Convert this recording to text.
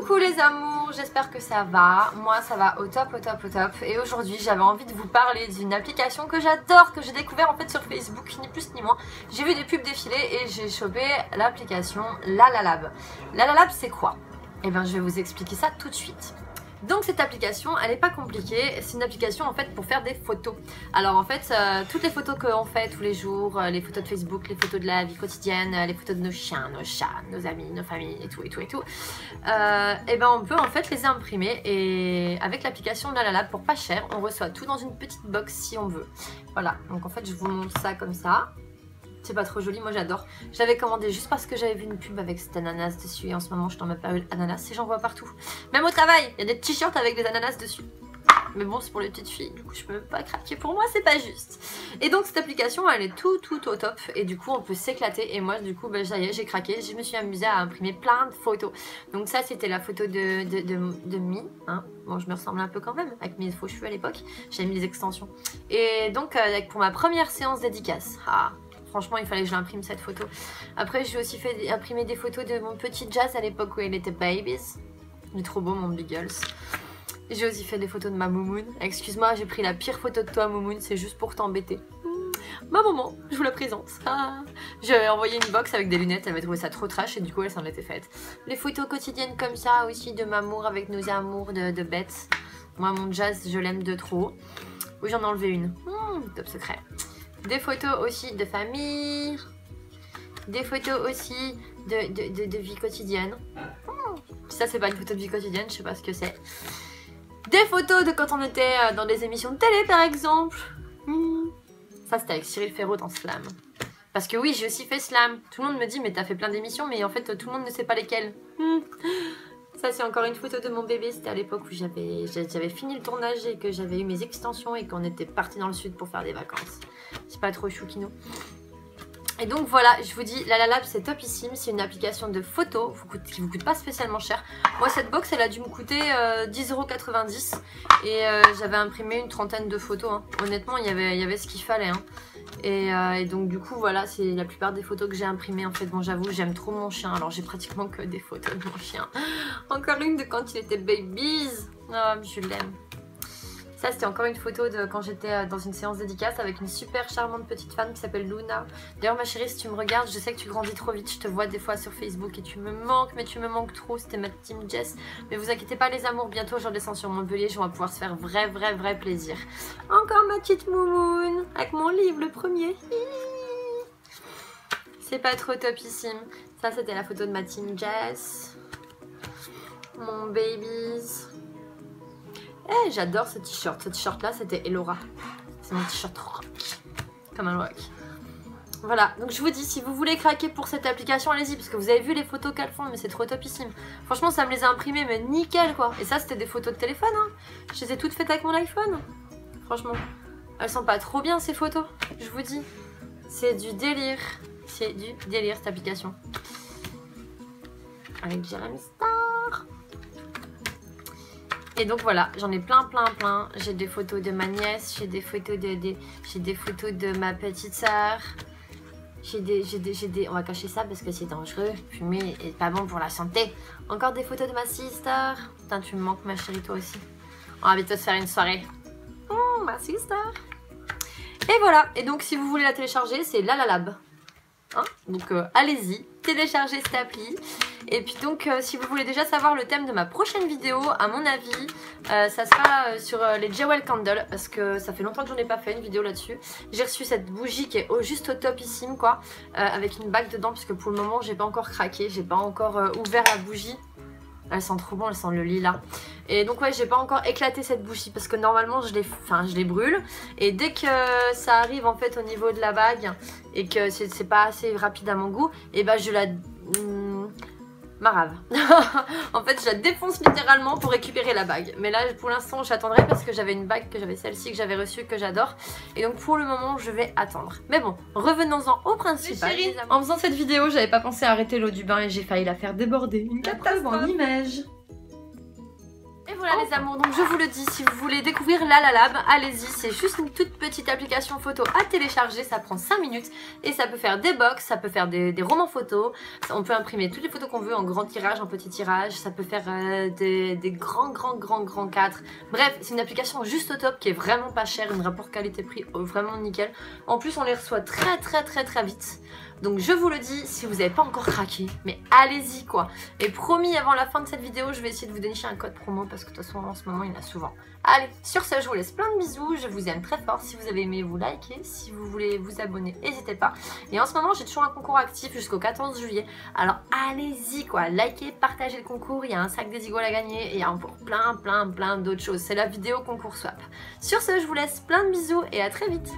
Coucou les amours, j'espère que ça va. Moi ça va au top, au top, au top. Et aujourd'hui j'avais envie de vous parler d'une application que j'adore, que j'ai découvert en fait sur Facebook, ni plus ni moins. J'ai vu des pubs défiler et j'ai chopé l'application Lalalab. Lalalab c'est quoi? Eh bien je vais vous expliquer ça tout de suite. Donc cette application, elle n'est pas compliquée, c'est une application en fait pour faire des photos. Alors en fait, toutes les photos qu'on fait tous les jours, les photos de Facebook, les photos de la vie quotidienne, les photos de nos chiens, nos chats, nos amis, nos familles et tout et tout et tout, et ben on peut en fait les imprimer et avec l'application Lalalab pour pas cher, on reçoit tout dans une petite box si on veut. Voilà, donc en fait je vous montre ça comme ça. C'est pas trop joli, moi j'adore. Je l'avais commandé juste parce que j'avais vu une pub avec cet ananas dessus et en ce moment je suis dans ma période ananas et j'en vois partout. Même au travail, il y a des t-shirts avec des ananas dessus. Mais bon, c'est pour les petites filles, du coup je peux pas craquer. Pour moi c'est pas juste. Et donc cette application elle est tout au top et du coup on peut s'éclater. Et moi du coup ça y est, j'ai craqué, je me suis amusée à imprimer plein de photos. Donc ça c'était la photo de Mi, hein. Bon je me ressemble un peu quand même avec mes faux cheveux à l'époque. J'avais mis des extensions. Et donc pour ma première séance dédicace, franchement, il fallait que je l'imprime cette photo. Après, j'ai aussi fait imprimer des photos de mon petit Jazz à l'époque où il était babies. Il est trop beau, mon Biggles. J'ai aussi fait des photos de ma Moumoun. Excuse-moi, j'ai pris la pire photo de toi, Moumoun. C'est juste pour t'embêter. Ma maman, je vous la présente. J'avais envoyé une box avec des lunettes. Elle avait trouvé ça trop trash et du coup, elle s'en était faite. Les photos quotidiennes comme ça aussi de Mamour avec nos amours de bêtes. Moi, mon Jazz, je l'aime de trop. Oui, j'en ai enlevé une. Top secret. Des photos aussi de famille, des photos aussi de vie quotidienne. Ça c'est pas une photo de vie quotidienne, je sais pas ce que c'est. Des photos de quand on était dans des émissions de télé par exemple. Ça c'était avec Cyril Ferraud dans Slam. Parce que oui, j'ai aussi fait Slam. Tout le monde me dit mais t'as fait plein d'émissions mais en fait tout le monde ne sait pas lesquelles. Ça c'est encore une photo de mon bébé, c'était à l'époque où j'avais fini le tournage et que j'avais eu mes extensions et qu'on était parti dans le sud pour faire des vacances. C'est pas trop choukino. Et donc voilà, je vous dis, Lalalab c'est topissime, c'est une application de photos qui vous coûte pas spécialement cher. Moi cette box elle a dû me coûter 10,90 € et j'avais imprimé une trentaine de photos. Hein. Honnêtement il y avait ce qu'il fallait. Hein. Et donc du coup voilà, c'est la plupart des photos que j'ai imprimées en fait. Bon j'avoue j'aime trop mon chien, alors j'ai pratiquement que des photos de mon chien. Encore une de quand il était babies. Oh, je l'aime. Ça c'était encore une photo de quand j'étais dans une séance dédicace avec une super charmante petite femme qui s'appelle Luna. D'ailleurs ma chérie, si tu me regardes, je sais que tu grandis trop vite, je te vois des fois sur Facebook et tu me manques, mais tu me manques trop, c'était ma team Jess. Mais vous inquiétez pas les amours, bientôt je redescends sur Montpellier, on va pouvoir se faire vrai plaisir. Encore ma petite Moumoun, avec mon livre le premier. C'est pas trop topissime. Ça c'était la photo de ma team Jess. Mon babies. Eh, j'adore ce t-shirt. Ce t-shirt là, c'était Elora. C'est mon t-shirt rock. Comme un rock. Voilà, donc je vous dis, si vous voulez craquer pour cette application, allez-y. Parce que vous avez vu les photos qu'elles font, mais c'est trop topissime. Franchement, ça me les a imprimées, mais nickel quoi. Et ça, c'était des photos de téléphone. Hein. Je les ai toutes faites avec mon iPhone. Franchement, elles sont pas trop bien ces photos. Je vous dis. C'est du délire. C'est du délire cette application. Avec Jeremy Star. Et donc voilà, j'en ai plein. J'ai des photos de ma nièce, j'ai des photos de ma petite sœur. On va cacher ça parce que c'est dangereux. Fumer est pas bon pour la santé. Encore des photos de ma sister. Putain, tu me manques ma chérie, toi aussi. On va bientôt se faire une soirée. Ma sister. Et voilà. Et donc si vous voulez la télécharger, c'est Lalalab. Hein, donc allez-y, téléchargez cette appli. Et puis donc si vous voulez déjà savoir le thème de ma prochaine vidéo, à mon avis ça sera sur les Jewel Candles, parce que ça fait longtemps que j'en ai pas fait une vidéo là-dessus. J'ai reçu cette bougie qui est juste au topissime quoi, avec une bague dedans, puisque pour le moment j'ai pas encore craqué, j'ai pas encore ouvert la bougie. Elle sent trop bon, elle sent le lilas. Et donc ouais, j'ai pas encore éclaté cette bougie parce que normalement je les brûle. Et dès que ça arrive en fait au niveau de la bague et que c'est pas assez rapide à mon goût, et bah je la marave. En fait je la défonce littéralement pour récupérer la bague. Mais là pour l'instant j'attendrai parce que j'avais une bague, que j'avais celle-ci que j'avais reçue, que j'adore. Et donc pour le moment je vais attendre. Mais bon, revenons-en au principal. En faisant cette vidéo j'avais pas pensé à arrêter l'eau du bain et j'ai failli la faire déborder. Une catastrophe en image. voilà les amours, donc je vous le dis, si vous voulez découvrir LalaLab, allez-y, c'est juste une toute petite application photo à télécharger, ça prend 5 minutes et ça peut faire des box, ça peut faire des romans photos, on peut imprimer toutes les photos qu'on veut en grand tirage, en petit tirage, ça peut faire des grands cadres. Bref, c'est une application juste au top qui est vraiment pas chère, une rapport qualité-prix vraiment nickel. En plus on les reçoit très vite. Donc je vous le dis, si vous n'avez pas encore craqué, mais allez-y quoi. Et promis, avant la fin de cette vidéo, je vais essayer de vous dénicher un code promo parce que de toute façon en ce moment il y en a souvent. Allez, sur ce, je vous laisse plein de bisous, je vous aime très fort. Si vous avez aimé, vous likez, si vous voulez vous abonner, n'hésitez pas. Et en ce moment, j'ai toujours un concours actif jusqu'au 14 juillet. Alors allez-y quoi, likez, partagez le concours, il y a un sac des Eagles à gagner et il y a encore plein d'autres choses. C'est la vidéo concours swap. Sur ce, je vous laisse plein de bisous et à très vite.